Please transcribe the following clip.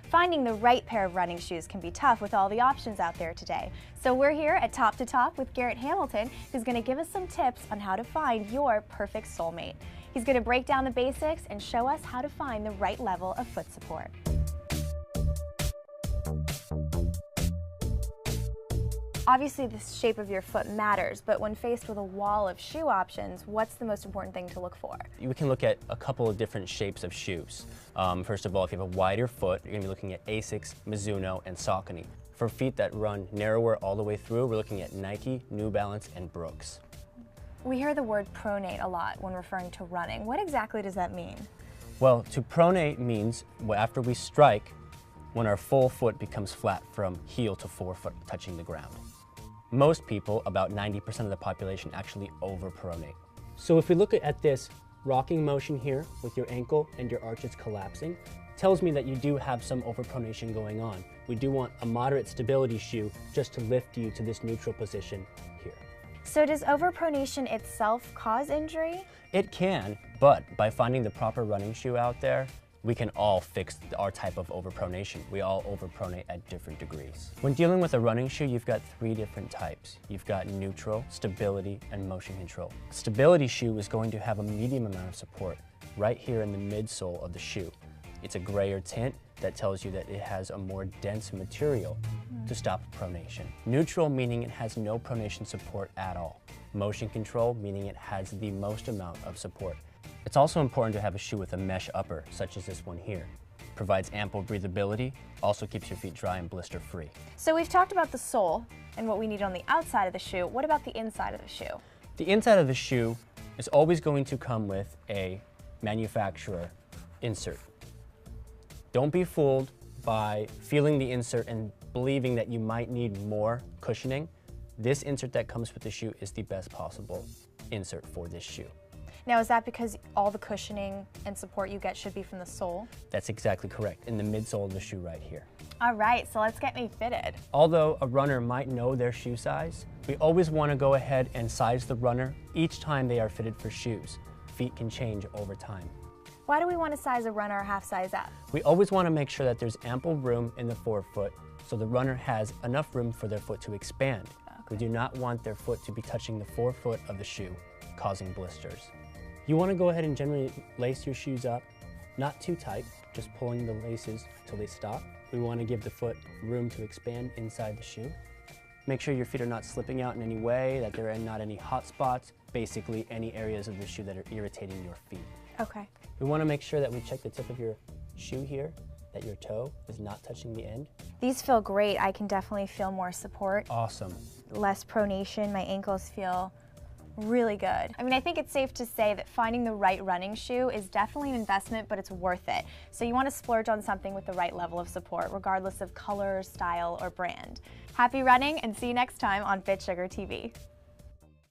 Finding the right pair of running shoes can be tough with all the options out there today. So we're here at Top to Top with Garrett Hamilton, who's going to give us some tips on how to find your perfect soulmate. He's going to break down the basics and show us how to find the right level of foot support. Obviously, the shape of your foot matters, but when faced with a wall of shoe options, what's the most important thing to look for? We can look at a couple of different shapes of shoes. First of all, if you have a wider foot, you're going to be looking at Asics, Mizuno, and Saucony. For feet that run narrower all the way through, we're looking at Nike, New Balance, and Brooks. We hear the word pronate a lot when referring to running. What exactly does that mean? Well, to pronate means after we strike, when our full foot becomes flat from heel to forefoot touching the ground. Most people, about 90% of the population, actually overpronate. So if we look at this rocking motion here with your ankle and your arches collapsing, tells me that you do have some overpronation going on. We do want a moderate stability shoe just to lift you to this neutral position here. So does overpronation itself cause injury? It can, but by finding the proper running shoe out there, we can all fix our type of overpronation. We all overpronate at different degrees. When dealing with a running shoe, you've got three different types. You've got neutral, stability, and motion control. Stability shoe is going to have a medium amount of support right here in the midsole of the shoe. It's a grayer tint that tells you that it has a more dense material to stop pronation. Neutral meaning it has no pronation support at all. Motion control meaning it has the most amount of support. It's also important to have a shoe with a mesh upper, such as this one here. Provides ample breathability, also keeps your feet dry and blister free. So we've talked about the sole and what we need on the outside of the shoe. What about the inside of the shoe? The inside of the shoe is always going to come with a manufacturer insert. Don't be fooled by feeling the insert and believing that you might need more cushioning. This insert that comes with the shoe is the best possible insert for this shoe. Now, is that because all the cushioning and support you get should be from the sole? That's exactly correct, in the midsole of the shoe right here. All right, so let's get me fitted. Although a runner might know their shoe size, we always want to go ahead and size the runner each time they are fitted for shoes. Feet can change over time. Why do we want to size a runner a half size up? We always want to make sure that there's ample room in the forefoot so the runner has enough room for their foot to expand. Okay. We do not want their foot to be touching the forefoot of the shoe, causing blisters. You want to go ahead and generally lace your shoes up, not too tight, just pulling the laces till they stop. We want to give the foot room to expand inside the shoe. Make sure your feet are not slipping out in any way, that there are not any hot spots, basically any areas of the shoe that are irritating your feet. Okay. We want to make sure that we check the tip of your shoe here, that your toe is not touching the end. These feel great. I can definitely feel more support. Awesome. Less pronation. My ankles feel really good. I mean, I think it's safe to say that finding the right running shoe is definitely an investment, but it's worth it. So you want to splurge on something with the right level of support, regardless of color, style, or brand. Happy running, and see you next time on Fit Sugar TV.